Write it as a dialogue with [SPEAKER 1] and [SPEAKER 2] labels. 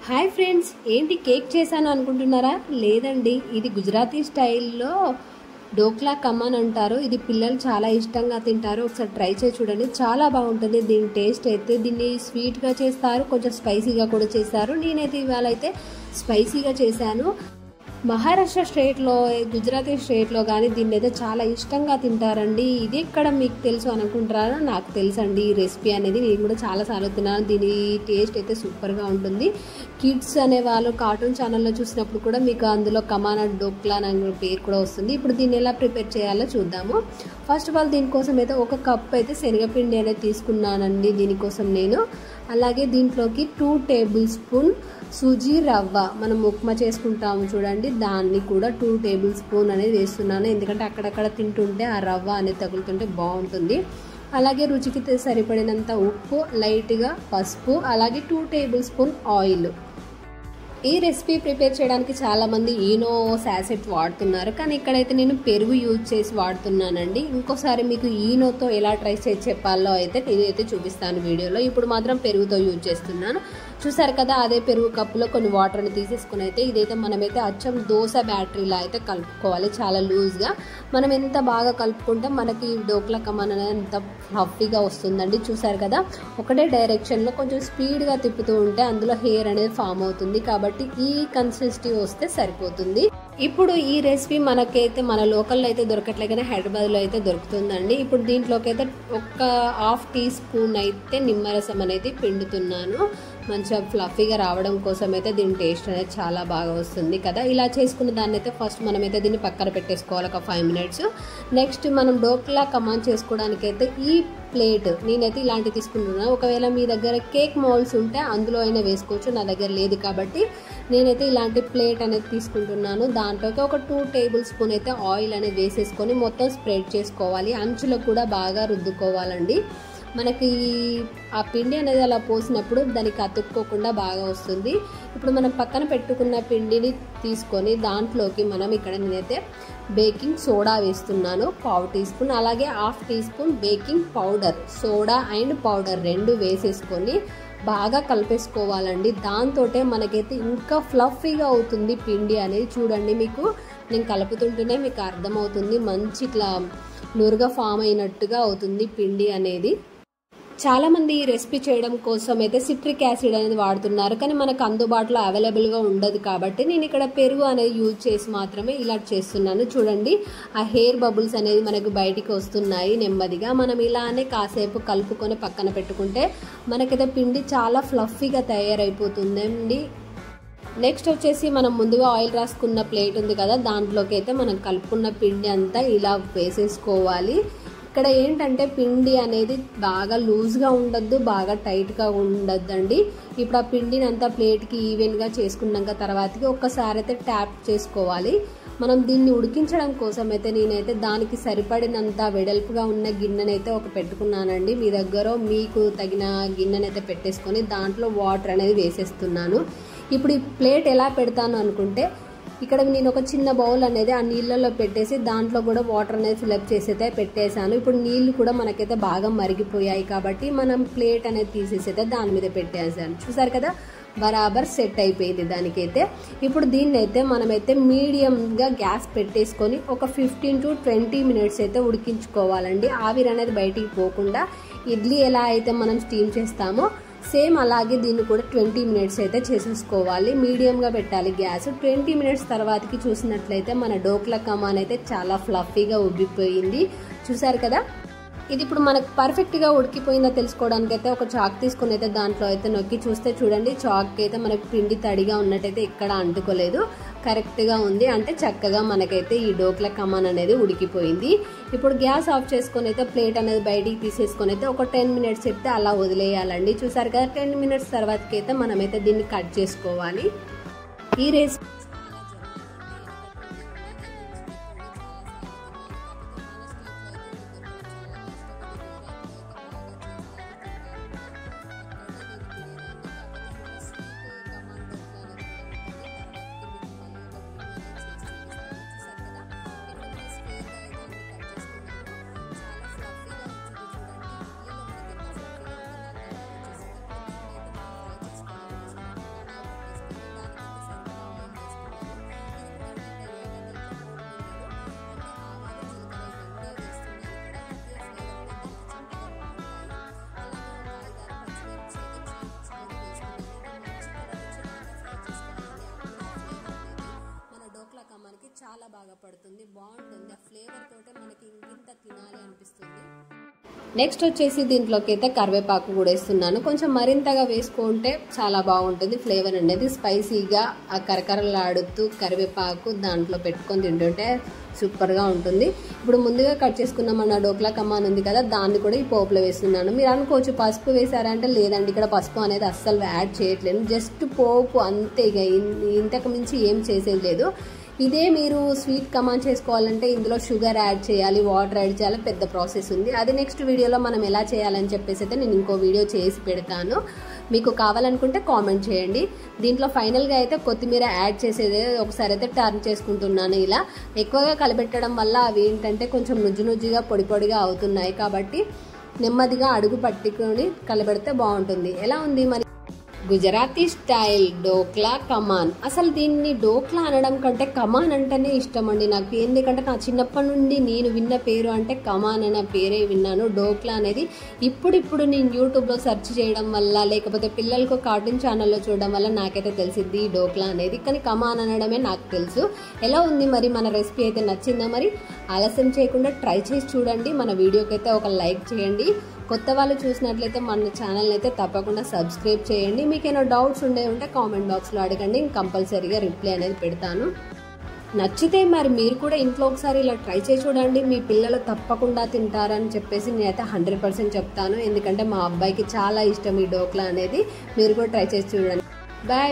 [SPEAKER 1] Hi friends, ఏంటి cake చేశాను అనుకుంటున్నారా? లేదండి, ఇది గుజరాతీ స్టైల్లో డోక్లా కమాన్ అంటారు. ఇది పిల్లలు చాలా ఇష్టంగా తింటారు. ఒకసారి ట్రై చేసి చూడండి, చాలా బాగుంటుంది. దీని టేస్ట్ అయితే దీన్ని స్వీట్గా చేస్తారు, కొంచెం స్పైసీగా కూడా చేస్తారు. నేనైతే ఇవాళ అయితే స్పైసీగా చేశాను. మహారాష్ట్ర స్టేట్లో, గుజరాతీ స్టేట్లో కానీ దీన్ని అయితే చాలా ఇష్టంగా తింటారండి. ఇది ఎక్కడ మీకు తెలుసు అనుకుంటారా? నాకు తెలుసు అండి ఈ రెసిపీ అనేది. నేను కూడా చాలాసార్లు తిన్నాను. దీని టేస్ట్ అయితే సూపర్గా ఉంటుంది. కిడ్స్ అనే వాళ్ళు కార్టూన్ ఛానల్లో చూసినప్పుడు కూడా మీకు అందులో కమానా డోక్లా అనే పేరు కూడా వస్తుంది. ఇప్పుడు దీన్ని ఎలా ప్రిపేర్ చేయాలో చూద్దాము. ఫస్ట్ ఆఫ్ ఆల్ దీనికోసం అయితే 1 కప్ అయితే శనగపిండి అనేది తీసుకున్నానండి దీనికోసం నేను. అలాగే దీంట్లోకి 2 టేబుల్ స్పూన్ సూజీ రవ్వ, మనం ఉప్మా చేసుకుంటాము చూడండి, దాన్ని కూడా 2 టేబుల్ స్పూన్ అనేది వేస్తున్నాను. ఎందుకంటే అక్కడక్కడ తింటుంటే ఆ రవ్వ అనేది తగులుతుంటే బాగుంటుంది. అలాగే రుచికి సరిపడినంత ఉప్పు, లైట్గా పసుపు, అలాగే 2 టేబుల్ స్పూన్ ఆయిల్. ఈ రెసిపీ ప్రిపేర్ చేయడానికి చాలామంది ఈనో శాసెట్ వాడుతున్నారు, కానీ ఇక్కడైతే నేను పెరుగు యూజ్ చేసి వాడుతున్నానండి. ఇంకోసారి మీకు ఈనోతో ఎలా ట్రై చేసి చెప్పాలో అయితే నేనైతే చూపిస్తాను వీడియోలో. ఇప్పుడు మాత్రం పెరుగుతో యూజ్ చేస్తున్నాను. చూసారు కదా, అదే పెరుగు కప్పులో కొన్ని వాటర్ని తీసేసుకుని అయితే ఇదైతే మనమైతే అచ్చం దోశ బ్యాటరీలా అయితే కలుపుకోవాలి, చాలా లూజ్గా. మనం ఎంత బాగా కలుపుకుంటే మనకి డోక్లా కమాన్ అనేది అంత హఫీగా వస్తుందండి. చూసారు కదా, ఒకటే డైరెక్షన్లో కొంచెం స్పీడ్గా తిప్పుతూ ఉంటే అందులో హెయిర్ అనేది ఫామ్ అవుతుంది. కాబట్టి ఈ కన్సిస్టెన్సీ వస్తే సరిపోతుంది. ఇప్పుడు ఈ రెసిపీ మనకైతే మన లోకల్లో అయితే దొరకట్లే, కానీ హైదరాబాద్లో అయితే దొరుకుతుందండి. ఇప్పుడు దీంట్లోకి అయితే 1/2 టీ స్పూన్ అయితే నిమ్మరసం అనేది పిండుతున్నాను. మంచిగా ఫ్లఫీగా రావడం కోసం అయితే దీని టేస్ట్ అనేది చాలా బాగా వస్తుంది కదా. ఇలా చేసుకున్న దాన్ని అయితే ఫస్ట్ మనమైతే దీన్ని పక్కన పెట్టేసుకోవాలి ఒక 5 మినిట్స్. నెక్స్ట్ మనం డోక్లా కమాన్ చేసుకోవడానికి అయితే ఈ ప్లేట్ నేనైతే ఇలాంటివి తీసుకుంటున్నాను. ఒకవేళ మీ దగ్గర కేక్ మౌల్డ్స్ ఉంటే అందులో అయినా వేసుకోవచ్చు, నా దగ్గర లేదు కాబట్టి నేనైతే ఇలాంటి ప్లేట్ అనేది తీసుకుంటున్నాను. దాంట్లోకి ఒక 2 టేబుల్ స్పూన్ అయితే ఆయిల్ అనేది వేసేసుకొని మొత్తం స్ప్రెడ్ చేసుకోవాలి. అంచులో కూడా బాగా రుద్దుకోవాలండి. మనకి ఆ పిండి అనేది అలా పోసినప్పుడు దానికి అతుక్కోకుండా బాగా వస్తుంది. ఇప్పుడు మనం పక్కన పెట్టుకున్న పిండిని తీసుకొని దాంట్లోకి మనం ఇక్కడ నేనైతే బేకింగ్ సోడా వేస్తున్నాను 1/2 టీ స్పూన్, అలాగే 1/2 teaspoon baking powder. Soda and powder 2 వేసేసుకొని బాగా కలిపేసుకోవాలండి. దాంతో మనకైతే ఇంకా ఫ్లఫీగా అవుతుంది పిండి అనేది. చూడండి, మీకు నేను కలుపుతుంటేనే మీకు అర్థమవుతుంది, మంచి ఇట్లా నురుగా ఫామ్ అయినట్టుగా అవుతుంది పిండి అనేది. చాలామంది ఈ రెసిపీ చేయడం కోసం అయితే సిట్రిక్ యాసిడ్ అనేది వాడుతున్నారు, కానీ మనకు అందుబాటులో అవైలబుల్గా ఉండదు. కాబట్టి నేను ఇక్కడ పెరుగు అనేది యూజ్ చేసి మాత్రమే ఇలా చేస్తున్నాను. చూడండి, ఆ హెయిర్ బబుల్స్ అనేది మనకు బయటికి వస్తున్నాయి నెమ్మదిగా. మనం ఇలానే కాసేపు కలుపుకొని పక్కన పెట్టుకుంటే మనకైతే పిండి చాలా ఫ్లఫీగా తయారైపోతుందండి. నెక్స్ట్ వచ్చేసి మనం ముందుగా ఆయిల్ రాసుకున్న ప్లేట్ ఉంది కదా, దాంట్లోకి అయితే మనం కలుపుకున్న పిండి అంతా ఇలా వేసేసుకోవాలి. ఇక్కడ ఏంటంటే పిండి అనేది బాగా లూజ్గా ఉండద్దు, బాగా టైట్గా ఉండద్దండి. ఇప్పుడు ఆ పిండిని అంతా ప్లేట్కి ఈవెన్గా చేసుకున్నాక తర్వాతకి ఒక్కసారి అయితే ట్యాప్ చేసుకోవాలి. మనం దీన్ని ఉడికించడం కోసం అయితే నేనైతే దానికి సరిపడినంత వెడల్పుగా ఉన్న గిన్నెనైతే పెట్టుకున్నానండి. మీ దగ్గర మీకు తగిన గిన్నెనైతే పెట్టేసుకొని దాంట్లో వాటర్ అనేది వేసేస్తున్నాను. ఇప్పుడు ఈ ప్లేట్ ఎలా పెడతాను అనుకుంటే, ఇక్కడ నేను ఒక చిన్న బౌల్ అనేది ఆ నీళ్ళలో పెట్టేసి దాంట్లో కూడా వాటర్ అనేది ఫిల్అప్ చేసి అయితే పెట్టేశాను. ఇప్పుడు నీళ్లు కూడా మనకైతే బాగా మరిగిపోయాయి కాబట్టి మనం ప్లేట్ అనేది తీసేసి అయితే దాని మీద పెట్టేసాను. చూసారు కదా, బరాబర్ సెట్ అయిపోయింది దానికైతే. ఇప్పుడు దీన్ని అయితే మనమైతే మీడియంగా గ్యాస్ పెట్టేసుకొని ఒక 15 to 20 మినిట్స్ అయితే ఉడికించుకోవాలండి. ఆవిరి అనేది బయటికి పోకుండా ఇడ్లీ ఎలా అయితే మనం స్టీమ్ చేస్తామో సేమ్ అలాగే దీన్ని కూడా 20 మినిట్స్ అయితే చేసేసుకోవాలి. మీడియంగా పెట్టాలి గ్యాస్. 20 మినిట్స్ తర్వాతకి చూసినట్లయితే మన డోక్లా కమాన్ అయితే చాలా ఫ్లఫీగా ఉబ్బిపోయింది. చూసారు కదా, ఇది ఇప్పుడు మనకు పర్ఫెక్ట్గా ఉడికిపోయిందో తెలుసుకోవడానికి అయితే ఒక చాక్ తీసుకుని అయితే దాంట్లో అయితే నొక్కి చూస్తే చూడండి, చాక్ అయితే మనకి పిండి తడిగా ఉన్నట్టయితే ఎక్కడ అంటుకోలేదు, కరెక్ట్గా ఉంది. అంటే చక్కగా మనకైతే ఈ డోక్లా కమాన్ అనేది ఉడికిపోయింది. ఇప్పుడు గ్యాస్ ఆఫ్ చేసుకొని అయితే ప్లేట్ అనేది బయటికి తీసేసుకొని అయితే ఒక 10 మినిట్స్ చెప్తే అలా వదిలేయాలండి. చూసారు కదా, 10 మినిట్స్ తర్వాతకి అయితే మనమైతే దీన్ని కట్ చేసుకోవాలి. ఈ రెసిపీ పడుతుంది, బాగుంటుంది. ఆ ఫ్లేవర్ తోటే మనకి ఇంత తినాలి అనిపిస్తుంది. నెక్స్ట్ వచ్చేసి దీంట్లోకి అయితే కరివేపాకు కూడా వేస్తున్నాను. కొంచెం మరింతగా వేసుకుంటే చాలా బాగుంటుంది ఫ్లేవర్ అనేది. స్పైసీగా ఆ కరకరలాడుతూ కరివేపాకు దాంట్లో పెట్టుకొని తింటుంటే సూపర్గా ఉంటుంది. ఇప్పుడు ముందుగా కట్ చేసుకున్న మన డోక్లా కమాన్ ఉంది కదా, దాన్ని కూడా ఈ పోపులో వేస్తున్నాను. మీరు అనుకోవచ్చు పసుపు వేసారంటే, లేదండి, ఇక్కడ పసుపు అనేది అస్సలు యాడ్ చేయట్లేదు, జస్ట్ పోపు అంతే. ఇక ఇంతకు మించి ఏం చేసేది లేదు. ఇదే మీరు స్వీట్ కమాన్ చేసుకోవాలంటే ఇందులో షుగర్ యాడ్ చేయాలి, వాటర్ యాడ్ చేయాలి, పెద్ద ప్రాసెస్ ఉంది. అది నెక్స్ట్ వీడియోలో మనం ఎలా చేయాలని చెప్పేసి అయితే నేను ఇంకో వీడియో చేసి పెడతాను. మీకు కావాలనుకుంటే కామెంట్ చేయండి. దీంట్లో ఫైనల్గా అయితే కొత్తిమీర యాడ్ చేసేది ఒకసారి అయితే టర్న్ చేసుకుంటున్నాను. ఇలా ఎక్కువగా కలిపెట్టడం వల్ల అవి ఏంటంటే కొంచెం నుజ్జుగా పొడి పొడిగా అవుతున్నాయి. కాబట్టి నెమ్మదిగా అడుగు పట్టుకొని కలబెడితే బాగుంటుంది. ఎలా ఉంది మరి గుజరాతీ స్టైల్ డోక్లా కమాన్? అసలు దీన్ని డోక్లా అనడం కంటే కమాన్ అంటేనే ఇష్టం అండి నాకు. ఎందుకంటే నా చిన్నప్పటి నుండి నేను విన్న పేరు అంటే కమాన్ అనే పేరే విన్నాను. డోక్లా అనేది ఇప్పుడు నేను యూట్యూబ్లో సెర్చ్ చేయడం వల్ల, లేకపోతే పిల్లలకు కార్టూన్ ఛానల్లో చూడడం వల్ల నాకైతే తెలిసింది ఈ డోక్లా అనేది. కానీ కమాన్ అనడమే నాకు తెలుసు. ఎలా ఉంది మరి మన రెసిపీ అయితే నచ్చిందా? మరి ఆలస్యం చేయకుండా ట్రై చేసి చూడండి. మన వీడియోకి అయితే ఒక లైక్ చేయండి. కొత్త వాళ్ళు చూసినట్లయితే మన ఛానల్ని అయితే తప్పకుండా సబ్స్క్రైబ్ చేయండి. మీకు ఏమైనా డౌట్స్ ఉంటే కామెంట్ బాక్స్లో అడగండి, కంపల్సరీగా రిప్లై అనేది పెడతాను. నచ్చితే మరి మీరు కూడా ఇంట్లో ఒకసారి ఇలా ట్రై చేసి చూడండి. మీ పిల్లలు తప్పకుండా తింటారని చెప్పేసి నేనైతే 100% చెప్తాను. ఎందుకంటే మా అబ్బాయికి చాలా ఇష్టం ఈ డోక్లా అనేది. మీరు కూడా ట్రై చేసి చూడండి. బాయ్.